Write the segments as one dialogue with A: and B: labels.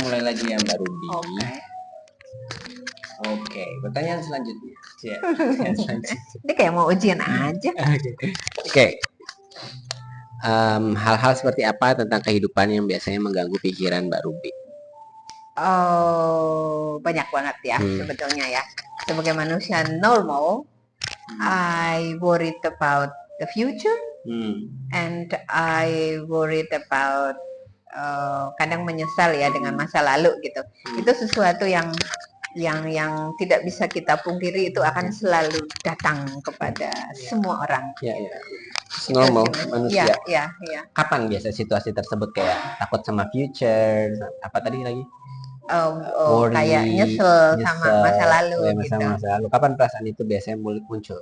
A: mulai lagi ya Mbak Ruby.
B: Oke.
A: Oke, pertanyaan selanjutnya. Ya, pertanyaan selanjutnya.
B: Ini kayak mau ujian aja.
A: Oke. Hal-hal seperti apa tentang kehidupan yang biasanya mengganggu pikiran Mbak Ruby?
B: Oh, banyak banget ya sebetulnya ya. Sebagai manusia normal, I worried about the future and I worried about kadang menyesal ya dengan masa lalu gitu. Itu sesuatu yang tidak bisa kita pungkiri, itu akan selalu datang kepada semua orang.
A: Ya. Normal manusia.
B: Ya.
A: Kapan biasa situasi tersebut kayak takut sama future, apa tadi lagi?
B: Worry, kayak nyesel sama masa lalu gitu.
A: Masa lalu. Kapan perasaan itu biasanya muncul?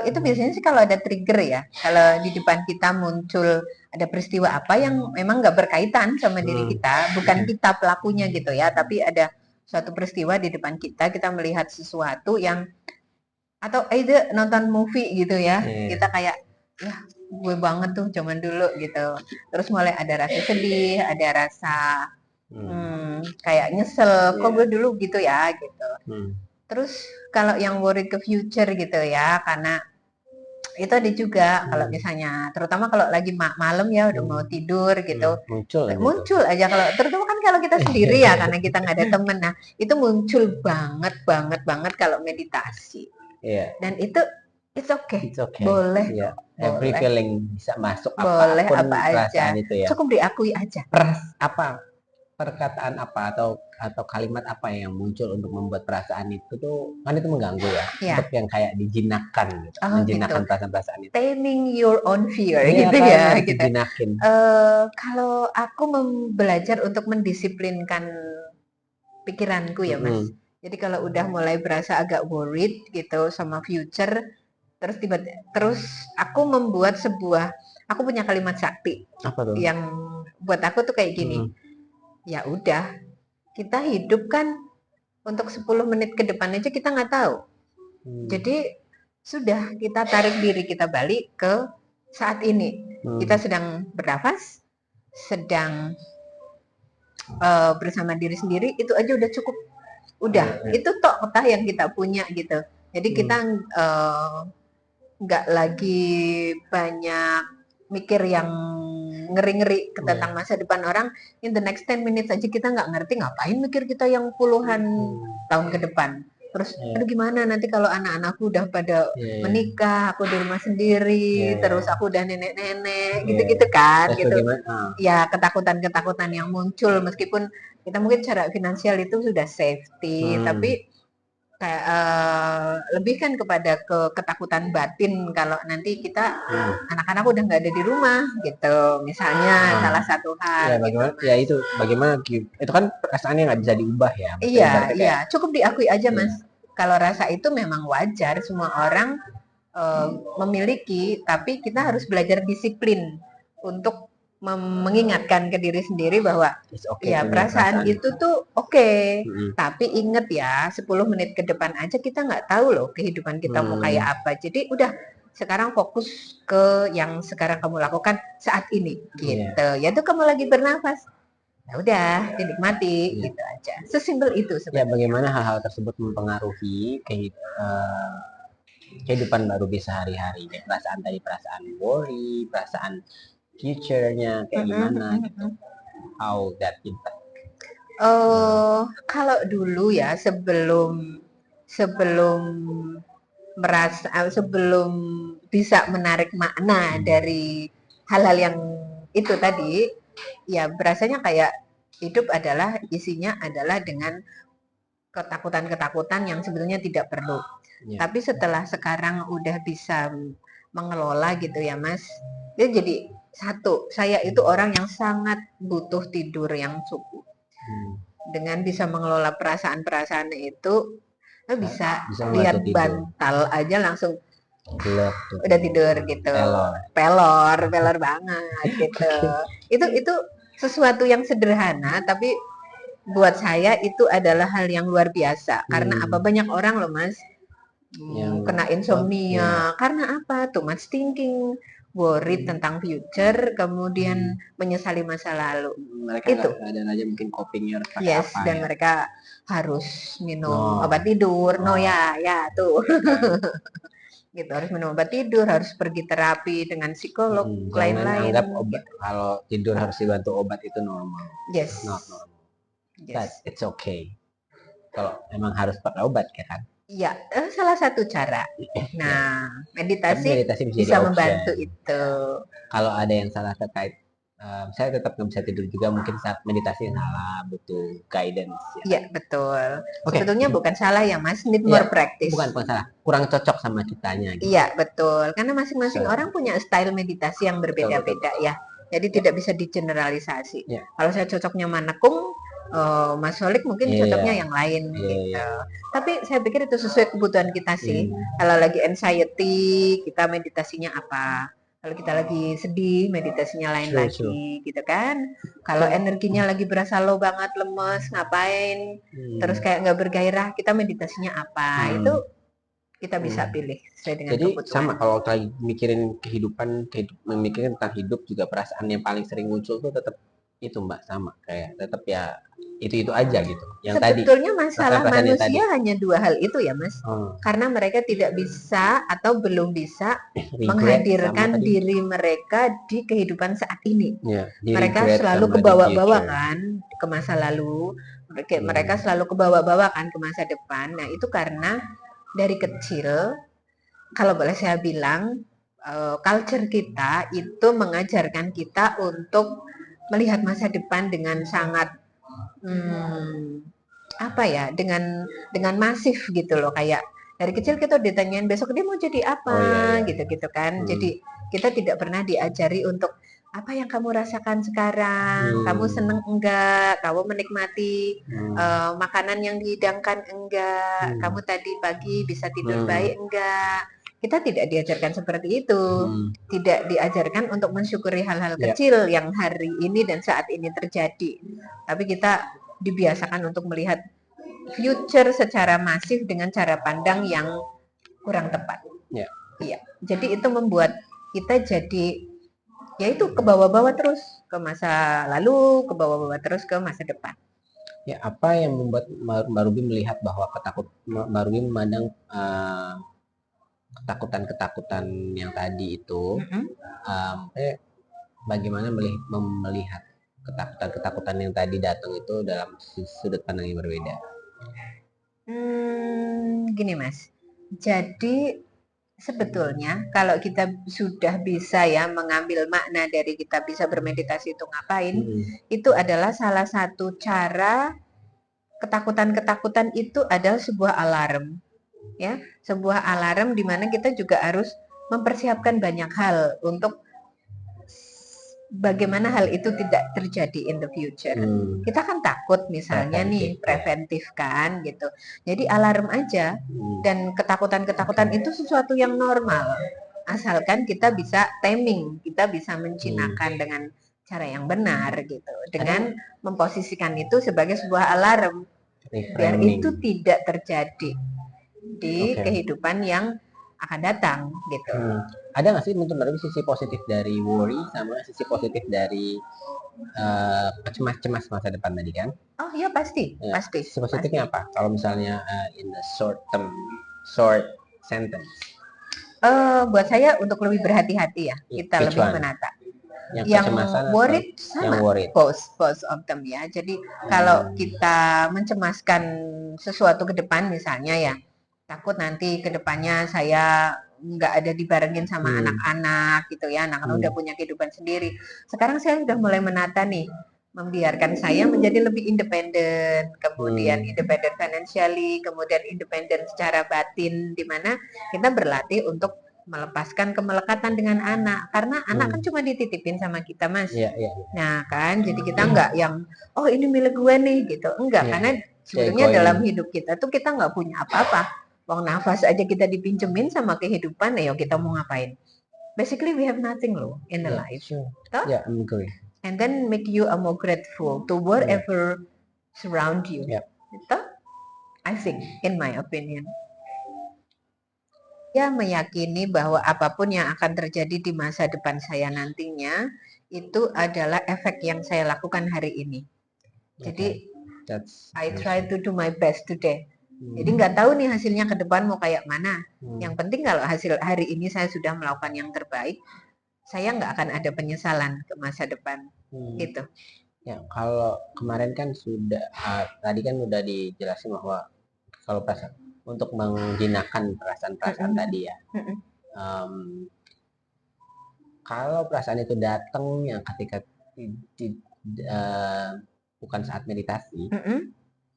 B: Itu biasanya sih kalau ada trigger ya. Kalau di depan kita muncul ada peristiwa apa yang memang nggak berkaitan sama diri kita, bukan kita pelakunya gitu ya, tapi ada suatu peristiwa di depan kita melihat sesuatu yang, atau itu nonton movie gitu ya, kita kayak ya gue banget tuh zaman dulu gitu. Terus mulai ada rasa sedih, ada rasa kayak nyesel, kok gue dulu gitu ya gitu. Terus kalau yang worried ke future gitu ya, karena itu ada juga kalau misalnya, terutama kalau lagi malam ya udah mau tidur gitu, muncul aja kalau, terutama kan kalau kita sendiri ya, karena kita nggak ada temen, nah itu muncul banget kalau meditasi. Dan itu it's okay. Boleh.
A: Every feeling bisa masuk,
B: boleh apa aja,
A: itu ya.
B: cukup diakui aja.
A: Perkataan apa atau kalimat apa yang muncul untuk membuat perasaan itu tuh, kan itu mengganggu ya, untuk yang kayak dijinakkan gitu, menjinakkan perasaan-perasaan itu. Taming
B: your own fear gitu ya. Gitu. Kalau aku belajar untuk mendisiplinkan pikiranku ya Mas. Jadi kalau udah mulai berasa agak worried gitu sama future, terus aku membuat aku punya kalimat sakti.
A: Apa tuh?
B: Yang buat aku tuh kayak gini. Ya udah, kita hidup kan untuk 10 menit ke depan aja kita nggak tahu. Jadi sudah, kita tarik diri kita balik ke saat ini. Kita sedang bernafas, sedang bersama diri sendiri, itu aja udah cukup. Udah, itu toh yang kita punya gitu. Jadi kita nggak lagi banyak mikir yang ngeri-ngeri tentang masa depan orang. In the next 10 minutes aja kita nggak ngerti, ngapain mikir kita yang puluhan tahun ke depan. Terus aduh gimana nanti kalau anak-anakku udah pada menikah, aku di rumah sendiri, terus aku udah nenek-nenek, gitu-gitu kan. Gitu. Ya ketakutan-ketakutan yang muncul, meskipun kita mungkin secara finansial itu sudah safety, tapi kayak lebih kan kepada ketakutan batin kalau nanti kita anak-anak udah nggak ada di rumah gitu, misalnya salah satu hal.
A: Ya, bagaimana? Gitu, ya itu bagaimana? Itu kan perasaannya nggak bisa diubah ya.
B: Iya, cukup diakui aja Mas. Kalau rasa itu memang wajar, semua orang memiliki, tapi kita harus belajar disiplin untuk mengingatkan ke diri sendiri bahwa ya perasaan itu tuh oke. Tapi inget ya, 10 menit ke depan aja kita nggak tahu loh kehidupan kita mau kayak apa. Jadi udah, sekarang fokus ke yang sekarang kamu lakukan saat ini gitu. Yaitu kamu lagi bernafas, ya udah dinikmati gitu aja. Sesimpel itu sebenarnya.
A: Ya, bagaimana hal-hal tersebut mempengaruhi kehidupan Mbak Ruby sehari-hari, perasaan worry, perasaan future-nya kayak gimana gitu. How that impact?
B: Kalau dulu ya, sebelum bisa menarik makna dari hal-hal yang itu tadi, ya berasanya kayak hidup adalah isinya adalah dengan ketakutan-ketakutan yang sebetulnya tidak perlu. Tapi setelah sekarang udah bisa mengelola gitu ya Mas, dia jadi satu, saya itu orang yang sangat butuh tidur yang cukup. Dengan bisa mengelola perasaan-perasaan itu, bisa lihat bantal aja langsung udah tidur gitu, pelor banget gitu. Itu sesuatu yang sederhana, tapi buat saya itu adalah hal yang luar biasa. Karena apa? Banyak orang loh Mas kena insomnia. Karena apa? Too much thinking, worried tentang future, kemudian menyesali masa lalu.
A: Mereka
B: Itu.
A: nggak sadar aja mungkin copingnya harus pakai
B: Yes,
A: apa
B: dan
A: ya.
B: mereka harus minum
A: No.
B: obat tidur. No,
A: Oh.
B: ya tuh. Gitu, harus minum obat tidur, harus pergi terapi dengan psikolog,
A: Jangan
B: lain-lain.
A: anggap obat
B: Gitu.
A: kalau tidur harus dibantu obat itu normal.
B: Yes.
A: Not normal.
B: Yes.
A: But it's okay. Kalau emang harus pakai obat ya kan?
B: Iya, salah satu cara. Nah, meditasi
A: jadi
B: bisa membantu itu.
A: Kalau ada yang salah terkait, saya tetap nggak bisa tidur juga, mungkin saat meditasi salah, butuh guidance.
B: Iya, betul.
A: Okay.
B: Sebetulnya bukan salah ya, Mas, need more practice.
A: Bukan salah, kurang cocok sama kitanya. Gitu.
B: Iya, betul. Karena masing-masing orang punya style meditasi yang berbeda-beda ya. Jadi tidak bisa digeneralisasi. Kalau saya cocoknya manekung, Mas Solik mungkin cocoknya yang lain gitu. Tapi saya pikir itu sesuai kebutuhan kita sih. Kalau lagi anxiety, kita meditasinya apa? Kalau kita lagi sedih, meditasinya lain lagi, gitu kan? Kalau energinya lagi berasa low banget, lemes, ngapain? Terus kayak nggak bergairah, kita meditasinya apa? Itu kita bisa pilih sesuai dengan kebutuhan.
A: Jadi sama kalau lagi mikirin memikirin tentang hidup juga perasaan yang paling sering muncul tuh tetap itu Mbak, sama kayak tetap ya itu aja gitu. Yang
B: sebetulnya
A: tadi,
B: masalah manusia hanya dua hal itu ya Mas. Karena mereka tidak bisa atau belum bisa menghadirkan diri mereka di kehidupan saat ini. Mereka selalu kebawa-bawa kan ke masa lalu. Mereka selalu kebawa-bawa kan ke masa depan. Nah itu karena dari kecil, kalau boleh saya bilang, culture kita itu mengajarkan kita untuk melihat masa depan dengan sangat dengan masif gitu loh, kayak dari kecil kita ditanyain besok dia mau jadi apa gitu kan. Jadi kita tidak pernah diajari untuk apa yang kamu rasakan sekarang, kamu seneng enggak, kamu menikmati makanan yang dihidangkan enggak, kamu tadi pagi bisa tidur baik enggak. Kita tidak diajarkan seperti itu, tidak diajarkan untuk mensyukuri hal-hal kecil yang hari ini dan saat ini terjadi. Tapi kita dibiasakan untuk melihat future secara masif dengan cara pandang yang kurang tepat. Iya. Jadi itu membuat kita jadi yaitu ke bawah-bawah terus ke masa lalu, ke bawah-bawah terus ke masa depan.
A: Ya, apa yang membuat Mbak Ruby melihat bahwa Mbak Ruby memandang ketakutan yang tadi itu, bagaimana melihat ketakutan yang tadi datang itu dalam sudut pandang yang berbeda?
B: Gini Mas, jadi sebetulnya kalau kita sudah bisa ya mengambil makna dari kita bisa bermeditasi itu ngapain, itu adalah salah satu cara. Ketakutan-ketakutan itu adalah sebuah alarm, ya, sebuah alarm di mana kita juga harus mempersiapkan banyak hal untuk bagaimana hal itu tidak terjadi in the future. Kita kan takut misalnya preventif kan gitu. Jadi alarm aja, dan ketakutan-ketakutan itu sesuatu yang normal. Asalkan kita bisa taming, kita bisa menjinakkan dengan cara yang benar gitu. Dengan memposisikan itu sebagai sebuah alarm biar itu tidak terjadi di kehidupan yang akan datang gitu.
A: Ada nggak sih menurut sisi positif dari worry sama sisi positif dari cemas masa depan tadi kan?
B: Oh iya pasti.
A: Sisi positifnya apa? Kalau misalnya in a short sentence.
B: Buat saya untuk lebih berhati-hati ya, kita lebih menata. Yang worried sama post of them ya. Jadi kalau kita mencemaskan sesuatu ke depan misalnya ya, takut nanti ke depannya saya nggak ada dibarengin sama anak-anak gitu ya, anak-anak udah punya kehidupan sendiri. Sekarang saya sudah mulai menata nih, membiarkan saya menjadi lebih independen, kemudian independen financially, kemudian independen secara batin, di mana kita berlatih untuk melepaskan kemelekatan dengan anak, karena anak kan cuma dititipin sama kita Mas. Nah kan, jadi kita nggak yang oh ini milik gue nih gitu, enggak, karena sebetulnya dalam hidup kita tuh kita nggak punya apa-apa. Wong nafas aja kita dipinjemin sama kehidupan, ya kita mau ngapain? Basically we have nothing loh in the life.
A: Yeah, I'm agree.
B: And then make you a more grateful to whatever surround you. Gitu? I think, in my opinion. Saya meyakini bahwa apapun yang akan terjadi di masa depan saya nantinya itu adalah efek yang saya lakukan hari ini. Jadi
A: That's
B: I try to do my best today. Jadi nggak tahu nih hasilnya ke depan mau kayak mana. Yang penting kalau hasil hari ini saya sudah melakukan yang terbaik, saya nggak akan ada penyesalan ke masa depan. Gitu.
A: Ya, kalau kemarin kan sudah tadi kan udah dijelasin bahwa kalau perasaan untuk menjinakkan perasaan-perasaan tadi ya. Kalau perasaan itu datang yang ketika bukan saat meditasi,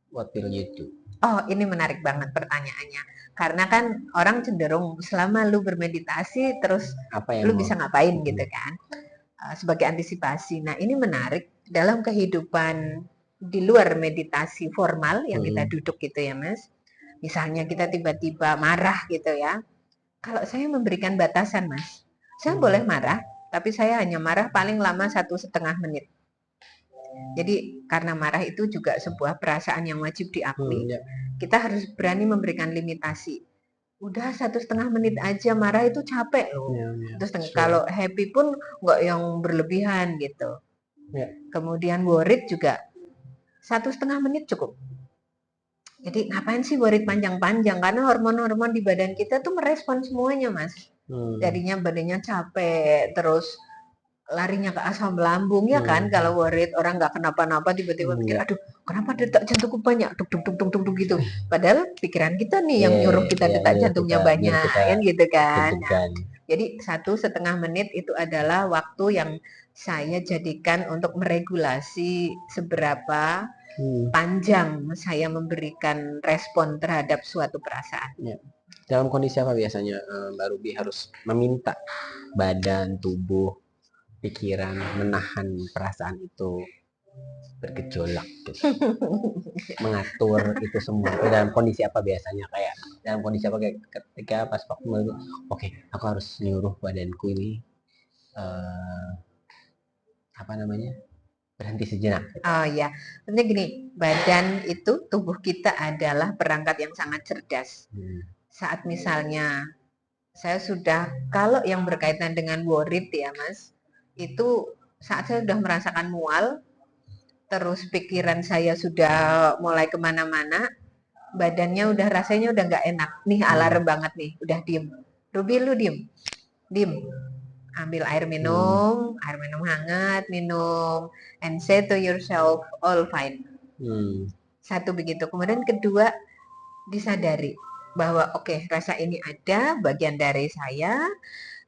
A: what will you do?
B: Oh, ini menarik banget pertanyaannya. Karena kan orang cenderung selama lu bermeditasi terus
A: Apa yang
B: lu bisa ngapain gitu kan? Sebagai antisipasi. Nah, ini menarik dalam kehidupan di luar meditasi formal yang kita duduk gitu ya, Mas. Misalnya kita tiba-tiba marah gitu ya. Kalau saya memberikan batasan, Mas. Saya boleh marah, tapi saya hanya marah paling lama 1,5 menit. Jadi karena marah itu juga sebuah perasaan yang wajib diakui. Kita harus berani memberikan limitasi. Udah 1,5 menit aja marah itu capek loh. Terus kalau happy pun nggak yang berlebihan gitu. Kemudian worried juga 1,5 menit cukup. Jadi ngapain sih worried panjang-panjang? Karena hormon-hormon di badan kita tuh merespon semuanya, Mas. Jadinya badannya capek, terus larinya ke asam lambung ya kan. Kalau worried orang nggak kenapa-napa tiba-tiba pikir, aduh kenapa detak jantungku banyak, tuk tuk tuk tuk tuk tuk gitu. Padahal pikiran kita nih yang nyuruh kita detak jantungnya banyak, kan gitu kan. Nah, jadi 1,5 menit itu adalah waktu yang saya jadikan untuk meregulasi seberapa panjang saya memberikan respon terhadap suatu perasaan.
A: Dalam kondisi apa biasanya Mbak Ruby harus meminta badan, tubuh, pikiran menahan perasaan itu bergejolak gitu. Mengatur itu semua itu dalam kondisi apa biasanya, kayak dalam kondisi apa, kayak ketika pas waktu oke, aku harus nyuruh badanku ini apa namanya, berhenti sejenak gitu.
B: Oh ya, sebenarnya gini, badan itu, tubuh kita adalah perangkat yang sangat cerdas. Saat misalnya saya sudah, kalau yang berkaitan dengan worried ya Mas, itu saat saya sudah merasakan mual, terus pikiran saya sudah mulai kemana-mana, badannya udah rasanya udah nggak enak. Nih alarm banget nih, udah diem. Ruby lu diem, diem. Ambil air minum hangat, minum, and say to yourself, all fine. Satu begitu. Kemudian kedua, disadari bahwa oke, rasa ini ada, bagian dari saya,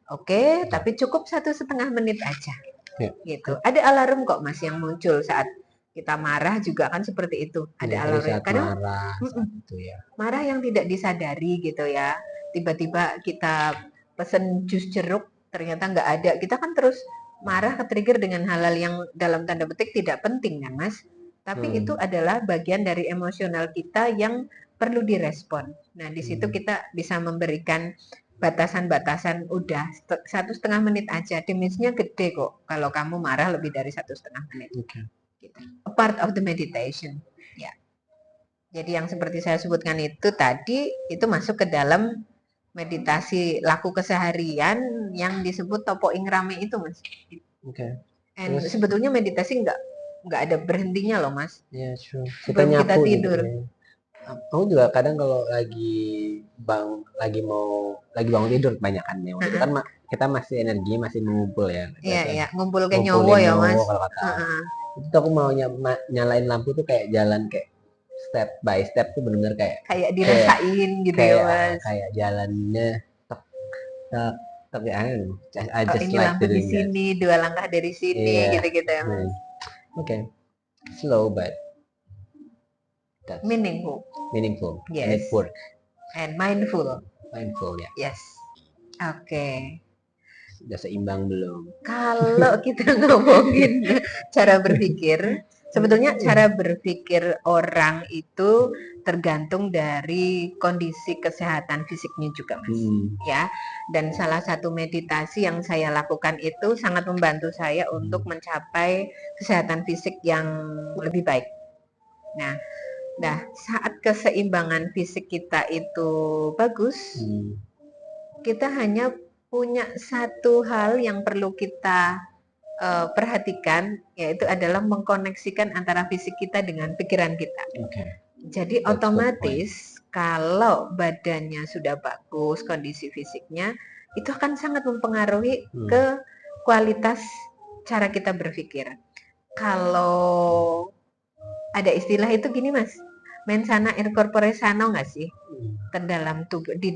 B: oke, tapi cukup 1,5 menit aja. Gitu. Ada alarm kok Mas yang muncul saat kita marah juga kan seperti itu. Ada alarm.
A: Kadang marah, saat itu ya.
B: Marah yang tidak disadari gitu ya. Tiba-tiba kita pesen jus jeruk ternyata nggak ada. Kita kan terus marah, ke-trigger dengan hal-hal yang dalam tanda petik tidak penting kan Mas. Tapi itu adalah bagian dari emosional kita yang perlu direspon. Nah di situ kita bisa memberikan batasan-batasan, udah 1,5 menit aja, damage-nya gede kok kalau kamu marah lebih dari 1,5 menit. Gitu. A part of the meditation. Ya. Jadi yang seperti saya sebutkan itu tadi, itu masuk ke dalam meditasi laku keseharian yang disebut topo ingrame itu Mas. And sebetulnya meditasi nggak ada berhentinya loh Mas. Sebelum kita tidur.
A: Gitu ya. Aku juga kadang kalau lagi bangun tidur kebanyakan ya, waktu itu kan kita masih energi, masih mengumpul ya.
B: Iya, ngumpul ke nyowo ya Mas.
A: Kalau kata. Itu aku mau nyalain lampu tuh kayak jalan kayak step by step tuh benar-benar kayak
B: dirasain gitu ya Mas.
A: Kayak jalannya tapi I just
B: ini
A: like
B: lampu di sini, 2 langkah dari sini, gitu-gitu ya Mas.
A: Okay. Slow but that's
B: meaningful.
A: Yes. And it works.
B: And mindful.
A: Ya.
B: Yes. Oke.
A: Sudah seimbang belum?
B: Kalau kita ngomongin cara berpikir, sebetulnya cara berpikir orang itu tergantung dari kondisi kesehatan fisiknya juga Mas. Ya. Dan salah satu meditasi yang saya lakukan itu sangat membantu saya untuk mencapai kesehatan fisik yang lebih baik. Nah, saat keseimbangan fisik kita itu bagus, kita hanya punya satu hal yang perlu kita perhatikan, yaitu adalah mengkoneksikan antara fisik kita dengan pikiran kita.
A: Oke.
B: Jadi
A: That's good
B: otomatis kalau badannya sudah bagus, kondisi fisiknya, itu akan sangat mempengaruhi ke kualitas cara kita berpikir. Kalau ada istilah itu gini Mas, mens sana in corpore sano nggak sih? Terdalam tubuh di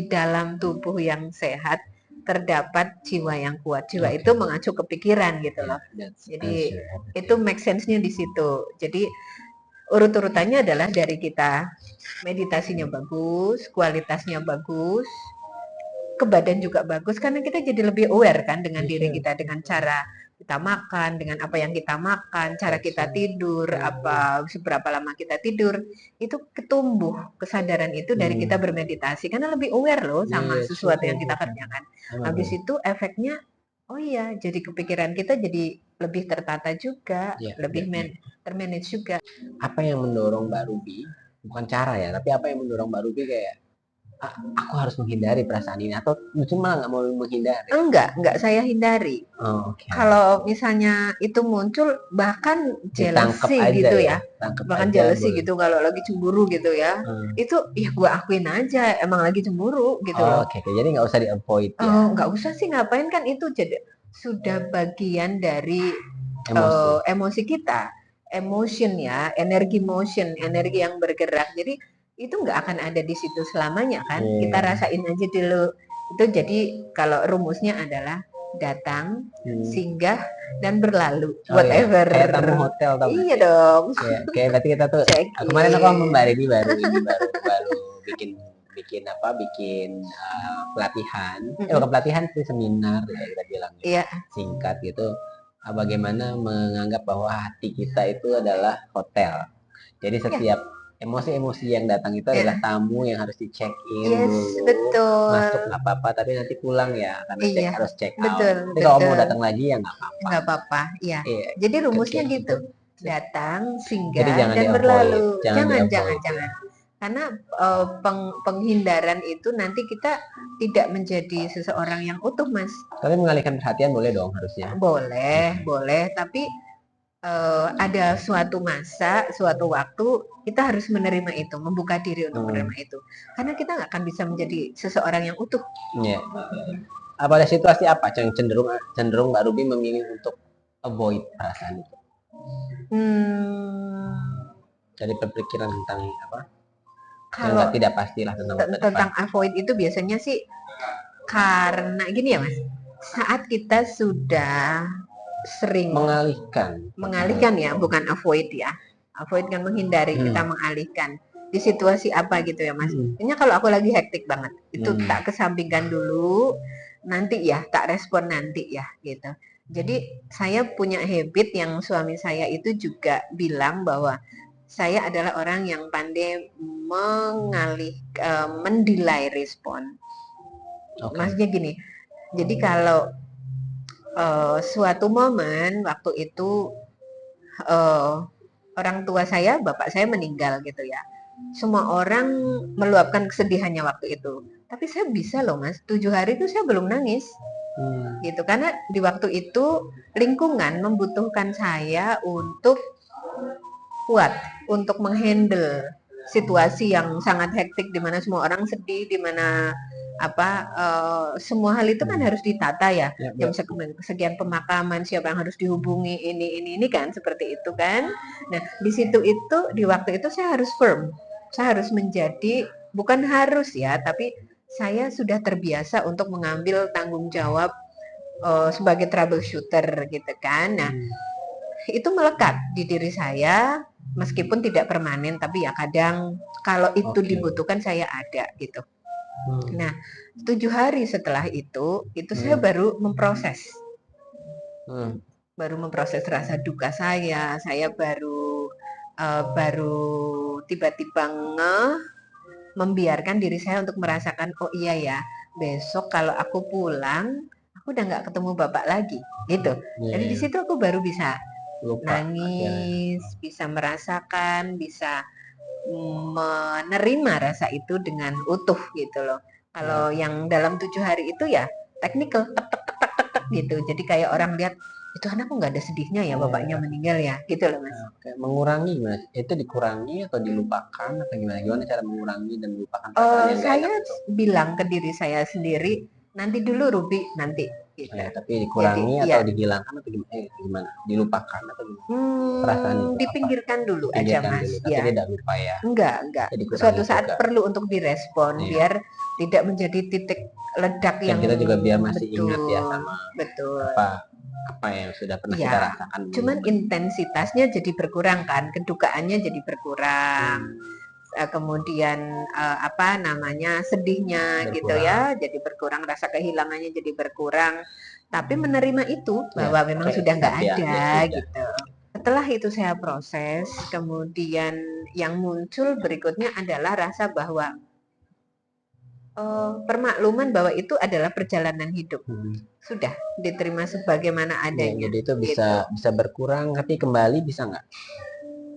B: dalam tubuh yang sehat terdapat jiwa yang kuat. Jiwa itu mengacu ke pikiran gitu loh. Jadi itu make sense-nya di situ. Jadi urut-urutannya adalah dari kita meditasinya bagus, kualitasnya bagus, ke badan juga bagus, karena kita jadi lebih aware kan dengan diri kita, dengan cara kita makan, dengan apa yang kita makan, cara kita tidur, apa seberapa lama kita tidur, itu ketumbuh kesadaran itu dari kita bermeditasi, karena lebih aware loh sama sesuatu yang kita kerjakan. Habis itu efeknya, oh iya, jadi kepikiran kita jadi lebih tertata juga, lebih termanage juga.
A: Apa yang mendorong Mbak Ruby, bukan cara ya, tapi apa yang mendorong Mbak Ruby kayak aku harus menghindari perasaan ini, atau mungkin malah nggak mau menghindari?
B: Enggak saya hindari. Kalau misalnya itu muncul, bahkan jealousy gitu ya, bahkan jealousy gitu, kalau lagi cemburu gitu ya, itu ya gue akuin aja, emang lagi cemburu gitu loh.
A: Oke, jadi nggak usah di avoid ya?
B: Nggak usah sih, ngapain, kan itu jadi sudah bagian dari emosi kita, emotion ya, energi motion, energi yang bergerak. Jadi itu nggak akan ada di situ selamanya kan, kita rasain aja dulu itu. Jadi kalau rumusnya adalah datang, singgah, dan berlalu, whatever.
A: Kayak tamu hotel tau.
B: Iya dong.
A: Kayak berarti kita tuh kemarin aku sama Mbak Reni baru bikin pelatihan, bukan pelatihan sih, seminar ya kita bilang, singkat gitu, bagaimana menganggap bahwa hati kita itu adalah hotel. Jadi setiap emosi-emosi yang datang itu adalah tamu yang harus di check in dulu.
B: Betul.
A: Masuk nggak apa-apa, tapi nanti pulang ya, karena harus check out.
B: Betul.
A: Tapi kalau mau datang lagi ya nggak apa-apa.
B: Nggak apa-apa, iya. Jadi rumusnya gitu, datang, singgah, dan berlalu. Jangan. Karena penghindaran itu nanti kita tidak menjadi seseorang yang utuh, Mas.
A: Tapi mengalihkan perhatian boleh dong harusnya.
B: Boleh, tapi ada suatu masa, suatu waktu kita harus menerima itu, membuka diri untuk menerima itu, karena kita nggak akan bisa menjadi seseorang yang utuh.
A: Pada situasi apa yang cenderung Mbak Ruby memilih untuk avoid perasaan itu? Dari berpikiran tentang apa? Kalau tidak pastilah
B: tentang avoid itu biasanya sih karena gini ya Mas, saat kita sudah sering mengalihkan ya, bukan avoid ya. Avoid kan menghindari, kita mengalihkan. Di situasi apa gitu ya Mas. Ini kalau aku lagi hektik banget, itu tak kesampingkan dulu, nanti ya, tak respon nanti ya gitu. Jadi saya punya habit yang suami saya itu juga bilang bahwa saya adalah orang yang pandai mendelay respon. Maksudnya gini, jadi kalau suatu momen waktu itu orang tua saya, bapak saya meninggal gitu ya, semua orang meluapkan kesedihannya waktu itu, tapi saya bisa loh Mas, 7 hari itu saya belum nangis gitu, karena di waktu itu lingkungan membutuhkan saya untuk kuat, untuk menghandle situasi yang sangat hektik, di mana semua orang sedih, di mana semua hal itu kan harus ditata ya, jam sekian pemakaman, siapa yang harus dihubungi, ini kan, seperti itu kan. Nah di situ itu, di waktu itu saya harus firm, saya harus menjadi, bukan harus ya, tapi saya sudah terbiasa untuk mengambil tanggung jawab sebagai troubleshooter gitu kan. Nah itu melekat di diri saya, meskipun tidak permanen, tapi ya kadang kalau itu dibutuhkan saya ada gitu. Nah 7 hari setelah itu saya baru memproses, rasa duka saya baru tiba-tiba membiarkan diri saya untuk merasakan, oh iya ya, besok kalau aku pulang aku udah nggak ketemu bapak lagi gitu. Jadi di situ aku baru bisa nangis, bisa merasakan, bisa menerima rasa itu dengan utuh gitu loh. Kalau yang dalam 7 hari itu ya technical, tek tek tek tek tek tek gitu. Jadi kayak orang lihat itu anak kok nggak ada sedihnya ya bapaknya meninggal ya, gitu loh mas.
A: Kayak mengurangi gimana? Itu dikurangi atau dilupakan atau gimana? Gimana cara mengurangi dan melupakan perasaan yang nggak enak
B: Saya
A: itu?
B: bilang ke diri saya sendiri, nanti dulu Ruby, nanti gitu.
A: Tapi
B: Jadi
A: dikurangi atau
B: ya
A: dihilangkan atau gimana? Gimana? Dilupakan atau gimana? Perasaan itu apa?
B: dipinggirkan dulu aja
A: Dipikirkan
B: mas
A: dulu, tapi
B: ya.
A: tidak lupa ya.
B: Enggak.
A: Jadi
B: Suatu
A: dikurangi
B: saat
A: juga.
B: perlu untuk direspon
A: Iya.
B: biar tidak menjadi titik ledak
A: Dan
B: yang
A: kita juga biar masih
B: betul,
A: ingat ya sama
B: betul.
A: apa yang sudah pernah
B: Ya,
A: kita rasakan.
B: cuman intensitasnya jadi berkurang kan, kedukaannya jadi berkurang. Kemudian apa namanya sedihnya
A: Berkurang.
B: gitu ya, jadi berkurang, rasa kehilangannya jadi berkurang. Tapi menerima itu bahwa memang sudah nggak ada gitu. Setelah itu saya proses, kemudian yang muncul berikutnya adalah rasa bahwa permakluman bahwa itu adalah perjalanan hidup. Sudah diterima sebagaimana adanya.
A: Jadi itu
B: gitu.
A: bisa berkurang, tapi kembali bisa nggak?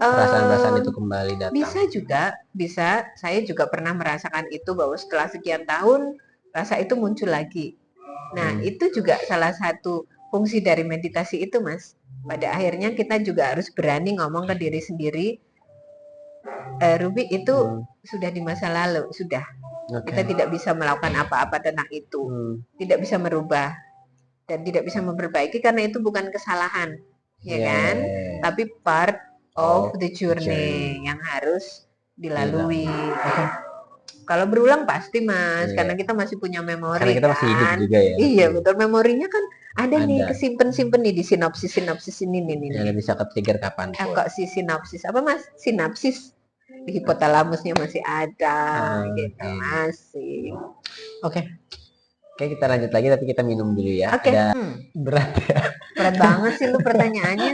A: Perasaan-perasaan itu kembali datang.
B: Bisa juga, bisa. Saya juga pernah merasakan itu bahwa setelah sekian tahun rasa itu muncul lagi. Nah, itu juga salah satu fungsi dari meditasi itu, Mas. Pada akhirnya kita juga harus berani ngomong ke diri sendiri, Ruby itu sudah di masa lalu, sudah. Kita tidak bisa melakukan apa-apa tentang itu. Tidak bisa merubah dan tidak bisa memperbaiki karena itu bukan kesalahan, ya kan? Tapi part of the journey yang harus dilalui. Kalau berulang pasti mas, karena kita masih punya memori.
A: Karena kita masih hidup juga ya.
B: Iya betul, memorinya kan ada nih, kesimpan nih di sinopsis ini nih.
A: Yang bisa ke-trigger kapan?
B: Kok si sinopsis apa mas? Sinapsis di hipotalamusnya masih ada, gitu masih.
A: Oke, kita lanjut lagi tapi kita minum dulu ya.
B: Oke.
A: Berat ya.
B: Berat banget sih lu pertanyaannya.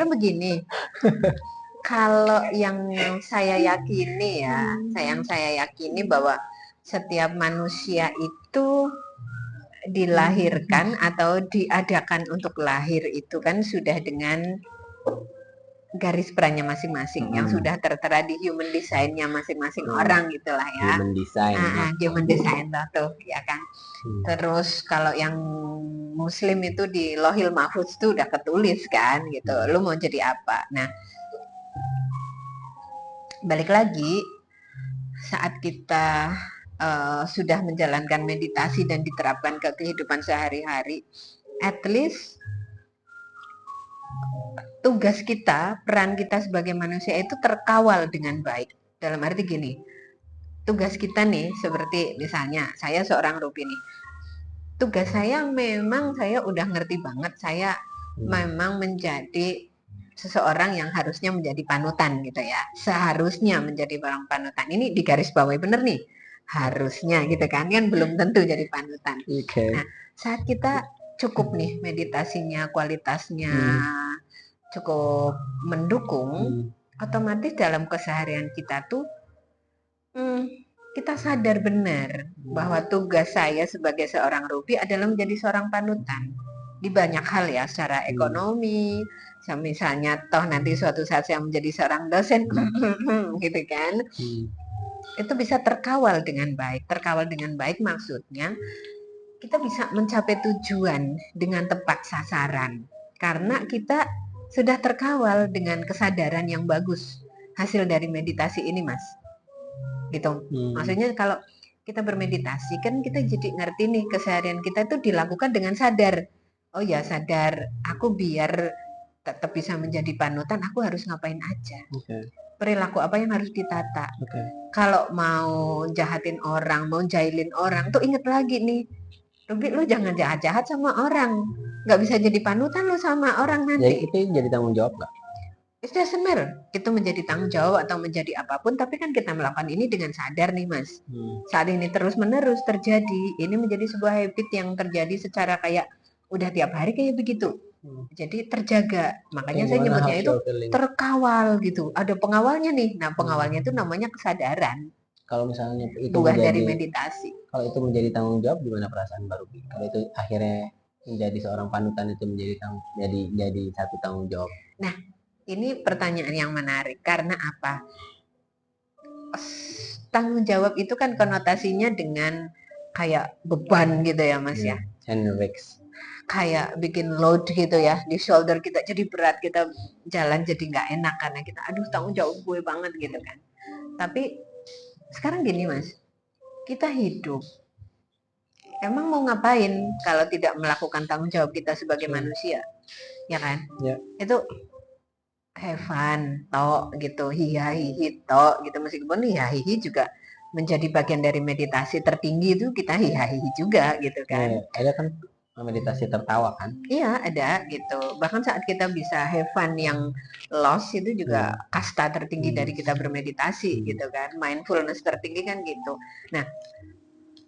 B: Lu begini. Kalau yang saya yakini ya, saya yakini bahwa setiap manusia itu dilahirkan atau diadakan untuk lahir itu kan sudah dengan garis perannya masing-masing yang sudah tertera di human design-nya masing-masing orang gitulah ya.
A: Human design.
B: Human design tuh ya kan. Terus kalau yang Muslim itu di Lohil Mahfuz tuh udah ketulis kan gitu. Lu mau jadi apa? Nah, balik lagi saat kita sudah menjalankan meditasi dan diterapkan ke kehidupan sehari-hari, at least tugas kita, peran kita sebagai manusia itu terkawal dengan baik. Dalam arti gini, tugas kita nih seperti misalnya saya seorang Ruby nih, tugas saya memang saya udah ngerti banget, saya memang menjadi seseorang yang harusnya menjadi panutan gitu ya, seharusnya menjadi orang panutan. Ini di garis bawahi bener nih, harusnya gitu kan belum tentu jadi panutan. Nah, saat kita cukup nih meditasinya, kualitasnya cukup mendukung, otomatis dalam keseharian kita tuh kita sadar benar bahwa tugas saya sebagai seorang Ruby adalah menjadi seorang panutan di banyak hal ya, secara ekonomi, misalnya toh nanti suatu saat saya menjadi seorang dosen gitu kan, itu bisa terkawal dengan baik. Terkawal dengan baik maksudnya kita bisa mencapai tujuan dengan tepat sasaran karena kita sudah terkawal dengan kesadaran yang bagus hasil dari meditasi ini mas. Gitu. Maksudnya kalau kita bermeditasi kan kita jadi ngerti nih keseharian kita itu dilakukan dengan sadar. Oh ya sadar, aku biar tetap bisa menjadi panutan, aku harus ngapain aja. Perilaku apa yang harus ditata. Kalau mau jahatin orang, mau jahilin orang, tuh inget lagi nih, Ruby lu jangan jahat-jahat sama orang, nggak bisa jadi panutan lu sama orang nanti.
A: Jadi itu jadi tanggung jawab nggak?
B: It doesn't matter, itu menjadi tanggung jawab atau menjadi apapun, tapi kan kita melakukan ini dengan sadar nih mas. Saat ini terus-menerus terjadi, ini menjadi sebuah habit yang terjadi secara kayak udah tiap hari kayak begitu. Jadi terjaga, makanya saya nyebutnya itu terkawal gitu. Ada pengawalnya nih, nah pengawalnya itu namanya kesadaran.
A: Kalau misalnya itu
B: buah dari meditasi.
A: Kalau itu menjadi tanggung jawab, gimana perasaan baru? Kalau itu akhirnya menjadi seorang panutan itu jadi satu tanggung jawab.
B: Nah, ini pertanyaan yang menarik karena apa? tanggung jawab itu kan konotasinya dengan kayak beban gitu ya Mas ya.
A: And risks.
B: Kayak bikin load gitu ya di shoulder kita, jadi berat, kita jalan jadi nggak enak karena kita aduh tanggung jawab gue banget gitu kan. Tapi sekarang gini Mas, kita hidup emang mau ngapain kalau tidak melakukan tanggung jawab kita sebagai manusia, ya kan?
A: Ya.
B: Itu have fun tok gitu, hihi tok gitu, meskipun hihi juga menjadi bagian dari meditasi tertinggi, itu kita hihi juga gitu kan.
A: Ya, ada kan meditasi tertawa kan?
B: Iya ada gitu, bahkan saat kita bisa have fun yang loss itu juga kasta tertinggi dari kita bermeditasi gitu kan, mindfulness tertinggi kan gitu. Nah,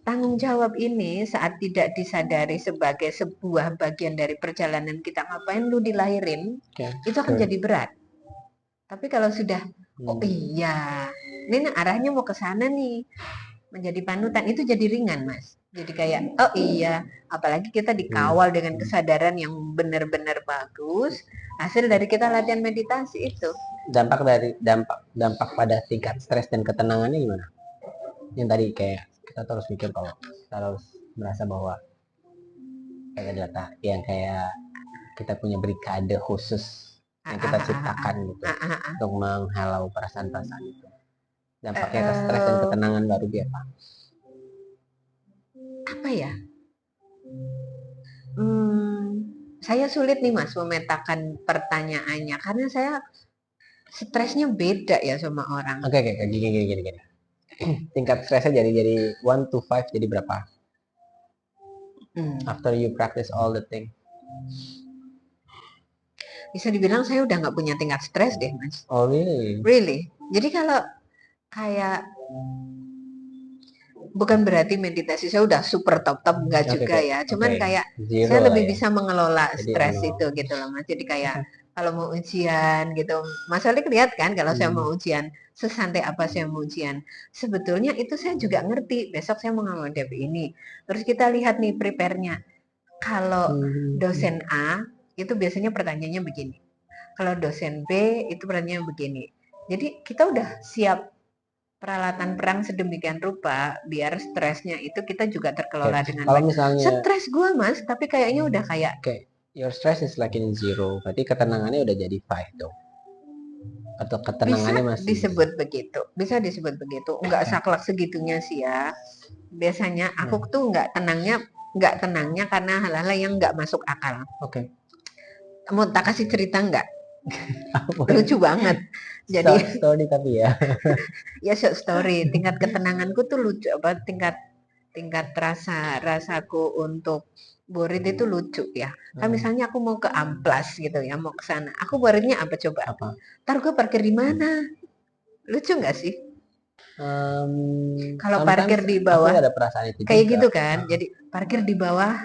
B: tanggung jawab ini saat tidak disadari sebagai sebuah bagian dari perjalanan kita, ngapain lu dilahirin, itu akan jadi berat. Tapi kalau sudah, oh iya, ini arahnya mau ke sana nih, menjadi panutan, itu jadi ringan Mas. Jadi kayak, oh iya, apalagi kita dikawal dengan kesadaran yang benar-benar bagus, hasil dari kita latihan meditasi itu.
A: Dampak pada tingkat stres dan ketenangannya gimana? Yang tadi kayak kita terus mikir kalau kita harus merasa bahwa kayak data yang kayak kita punya brigade khusus yang kita ciptakan gitu untuk menghalau perasaan-perasaan itu. Dampaknya ke stres dan ketenangan baru dia
B: apa ya? Saya sulit nih Mas memetakan pertanyaannya karena saya stresnya beda ya sama orang.
A: Oke, gini. Tingkat stresnya jadi 1 to 5 jadi berapa? After you practice all the thing.
B: Bisa dibilang saya udah nggak punya tingkat stres deh Mas.
A: Oh really?
B: Really? Jadi kalau kayak bukan berarti meditasi saya udah super top enggak juga ya. Cuman kayak saya lebih bisa mengelola stres itu gitu loh Mas. Jadi kayak kalau mau ujian gitu, Mas Ali lihat kan kalau saya mau ujian, sesantai apa saya mau ujian. Sebetulnya itu saya juga ngerti, besok saya mau menghadapi ini. Terus kita lihat nih prepare-nya. Kalau dosen A, itu biasanya pertanyaannya begini. Kalau dosen B, itu pertanyaannya begini. Jadi kita udah siap peralatan perang sedemikian rupa biar stresnya itu kita juga terkelola dengan
A: kalau misalnya
B: stres gue Mas, tapi kayaknya udah kayak
A: your stress is like in 0, berarti ketenangannya udah jadi 5 dong. Atau ketenangannya
B: bisa disebut begitu, bisa disebut begitu. Enggak saklek segitunya sih ya. Biasanya aku tuh enggak tenangnya karena hal-hal yang enggak masuk akal.
A: Oke.
B: Mau tak kasih cerita enggak? Lucu banget. Jadi
A: short story tapi ya.
B: Ya short story. Tingkat ketenanganku tuh lucu, apa tingkat rasaku untuk borit itu lucu ya. Kan misalnya aku mau ke Amplas gitu ya, mau ke sana. Aku boritnya apa coba? Ntar gue parkir di mana? Lucu nggak sih? Kalau parkir di bawah,
A: ada perasaan itu
B: kayak juga. Gitu kan. Jadi parkir di bawah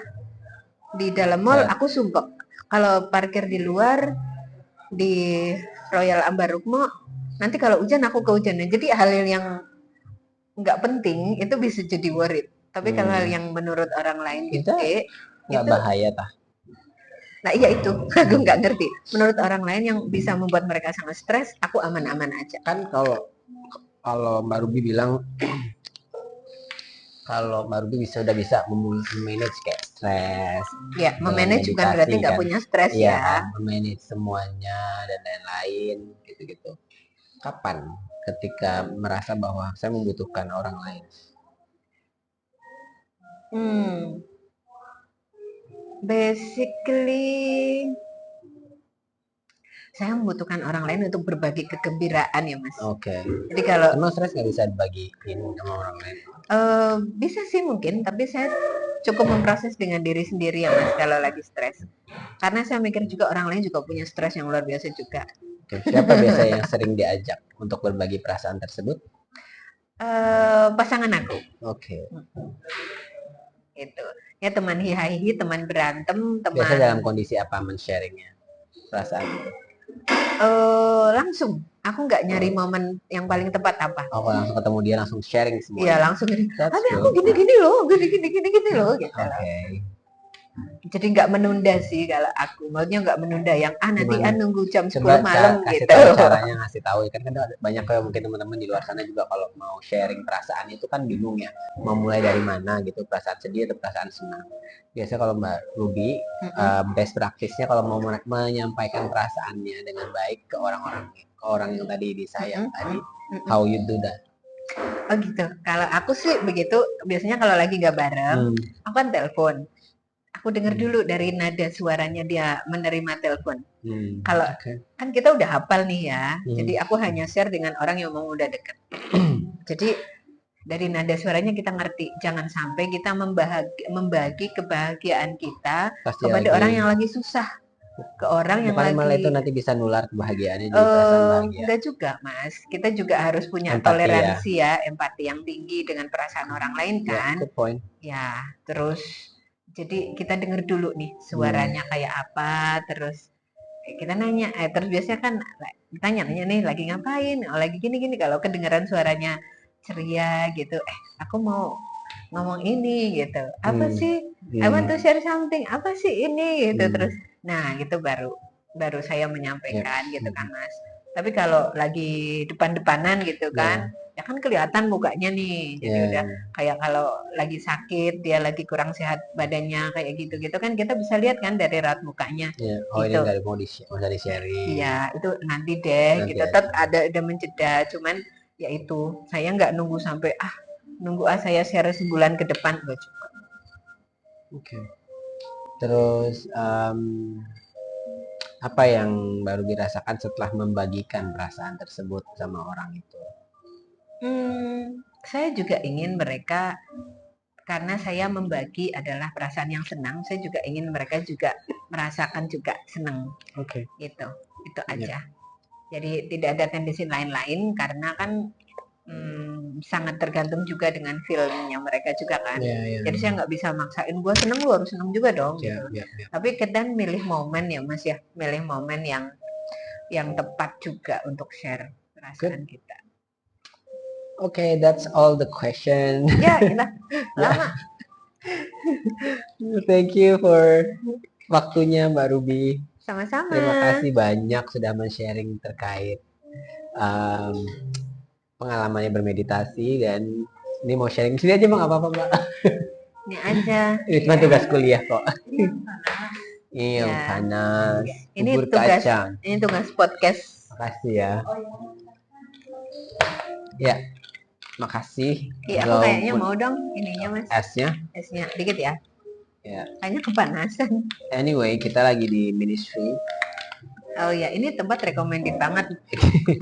B: di dalam mall aku sumpek. Kalau parkir di luar di Royal Ambarukmo, nanti kalau hujan aku kehujanan. Jadi hal yang nggak penting itu bisa jadi worried. Tapi kalau hal yang menurut orang lain gede,
A: nggak bahaya tah.
B: Nah iya itu, aku nggak ngerti. Menurut orang lain yang bisa membuat mereka sangat stres, aku aman-aman aja.
A: Kan kalau Mbak Ruby bilang, kalau Mbak Ruby udah bisa memanage kayak stres.
B: Ya, memanage bukan berarti nggak punya stres ya.
A: Memanage semuanya dan lain-lain gitu-gitu. Kapan ketika merasa bahwa saya membutuhkan orang lain?
B: Basically saya membutuhkan orang lain untuk berbagi kegembiraan ya Mas.
A: Oke.
B: Jadi kalau
A: emang stres nggak bisa dibagiin sama orang lain?
B: Bisa sih mungkin, tapi saya cukup memproses dengan diri sendiri ya Mas kalau lagi stres. Karena saya mikir juga orang lain juga punya stres yang luar biasa juga.
A: Siapa biasa yang sering diajak untuk berbagi perasaan tersebut?
B: Pasangan aku.
A: Oke.
B: Itu ya, teman hihi, teman berantem, teman.
A: Biasa dalam kondisi apa men-sharingnya perasaan itu?
B: Langsung. Aku nggak nyari momen yang paling tepat apa.
A: Oh, langsung ketemu dia langsung sharing semua.
B: Iya langsung. Tapi aku gini loh, gini loh gitu. Jadi nggak menunda sih kalau aku. Maksudnya nggak menunda yang nanti
A: Gimana?
B: nunggu jam 10
A: Coba
B: malam
A: kasih
B: gitu.
A: tahu caranya, ngasih tahu kan ada banyak ya mungkin teman-teman di luar sana juga kalau mau sharing perasaan itu kan bingung ya mau mulai dari mana gitu, perasaan sedih atau perasaan senang. Biasa kalau Mbak Ruby best practice-nya kalau mau menyampaikan perasaannya dengan baik ke orang yang tadi disayang tadi, how you do that?
B: Oh gitu. Kalau aku sih begitu. Biasanya kalau lagi nggak bareng, aku kan telepon. Aku dengar dulu dari nada suaranya dia menerima telepon. Kalau kan kita udah hafal nih ya, jadi aku hanya share dengan orang yang mau udah deket. Jadi dari nada suaranya kita ngerti, jangan sampai kita membagi kebahagiaan kita kepada orang yang lagi susah, ke orang yang
A: Bukan malah
B: lagi
A: itu nanti bisa nular kebahagiaannya jadi perasaan bahagia.
B: enggak juga Mas, kita juga harus punya
A: Empati
B: toleransi ya, empati yang tinggi dengan perasaan orang lain kan.
A: Good point.
B: Ya, terus jadi kita denger dulu nih suaranya kayak apa, terus kita nanya, terus biasanya kan ditanya nih lagi ngapain, lagi gini-gini. Kalau kedengeran suaranya ceria gitu, aku mau ngomong ini gitu, apa sih, I want to share something, apa sih ini gitu. Terus nah gitu baru saya menyampaikan gitu kan Mas. Tapi kalau lagi depan-depanan gitu kan, ya kan kelihatan mukanya nih, jadi udah kayak kalau lagi sakit, dia lagi kurang sehat badannya kayak gitu-gitu kan kita bisa lihat kan dari raut mukanya.
A: Oh
B: gitu.
A: ini nggak mau di sharing.
B: Iya itu nanti deh, kita tetap ada menjeda, cuman ya itu saya nggak nunggu sampai saya share sebulan ke depan nggak cukup.
A: Oke. Terus apa yang baru dirasakan setelah membagikan perasaan tersebut sama orang itu?
B: Saya juga ingin mereka, karena saya membagi adalah perasaan yang senang, saya juga ingin mereka juga merasakan juga senang.
A: Oke.
B: Gitu, itu aja. Jadi tidak ada tendensi lain-lain karena kan sangat tergantung juga dengan feelingnya mereka juga kan. Jadi saya nggak bisa maksain gue seneng lu harus seneng juga dong. Gitu. Tapi kadang milih momen ya Mas ya, milih momen yang tepat juga untuk share perasaan kita.
A: Okay, that's all the question.
B: Ya, lama.
A: Thank you for waktunya Mbak Ruby.
B: Sama-sama.
A: Terima kasih banyak sudah men-sharing terkait pengalamannya bermeditasi, dan ini mau sharing sini aja Bang, apa-apa Mbak.
B: Ini aja.
A: Ini cuma tugas kuliah kok. Iya, panas.
B: Ini tugas podcast.
A: Makasih ya. Ya, makasih.
B: Iya, aku kayaknya mau dong ininya Mas.
A: Esnya
B: dikit ya. Ya. Kayaknya kepanasan.
A: Anyway, kita lagi di Ministry.
B: Oh ya, ini tempat recommended banget.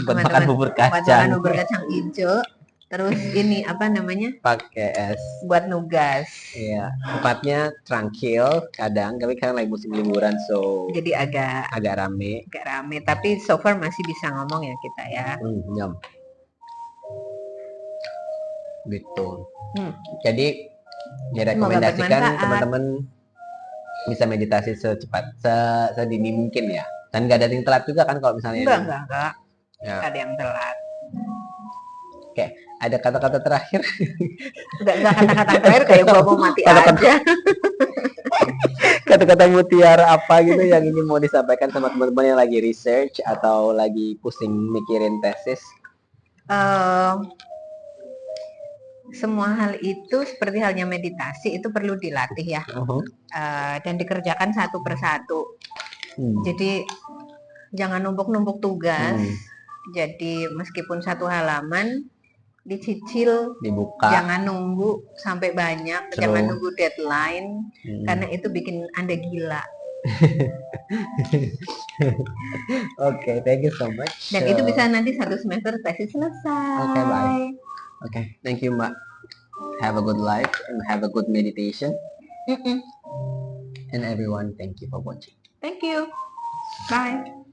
A: Buat makan bubur kacang.
B: Bubur kacang hijau. Terus ini apa namanya?
A: Pakai es.
B: Buat nugas.
A: Iya, tempatnya tranquil kadang, tapi kan lagi musim liburan, so
B: jadi agak
A: rame.
B: Tapi so far masih bisa ngomong ya kita ya.
A: Nyam. Gitu. Jadi direkomendasikan teman-teman bisa meditasi sedini mungkin ya. Dan nggak ada yang telat juga kan kalau misalnya.
B: Enggak.
A: Ya.
B: Ada yang telat.
A: Oke, ada kata-kata terakhir?
B: Enggak kata-kata terakhir kayak gua mau mati aja.
A: Kata-kata mutiara apa gitu yang ingin mau disampaikan sama teman-teman yang lagi research atau lagi pusing mikirin tesis?
B: Semua hal itu seperti halnya meditasi itu perlu dilatih ya, dan dikerjakan satu persatu. Jadi jangan numpuk-numpuk tugas. Jadi meskipun satu halaman dicicil, dibuka. Jangan nunggu sampai banyak, jangan nunggu deadline, karena itu bikin Anda gila.
A: Oke, thank you so much.
B: Dan itu bisa nanti 1 semester tesis selesai.
A: Oke, bye. Okay, thank you Mbak. Have a good life and have a good meditation. And everyone, thank you for watching.
B: Thank you. Bye.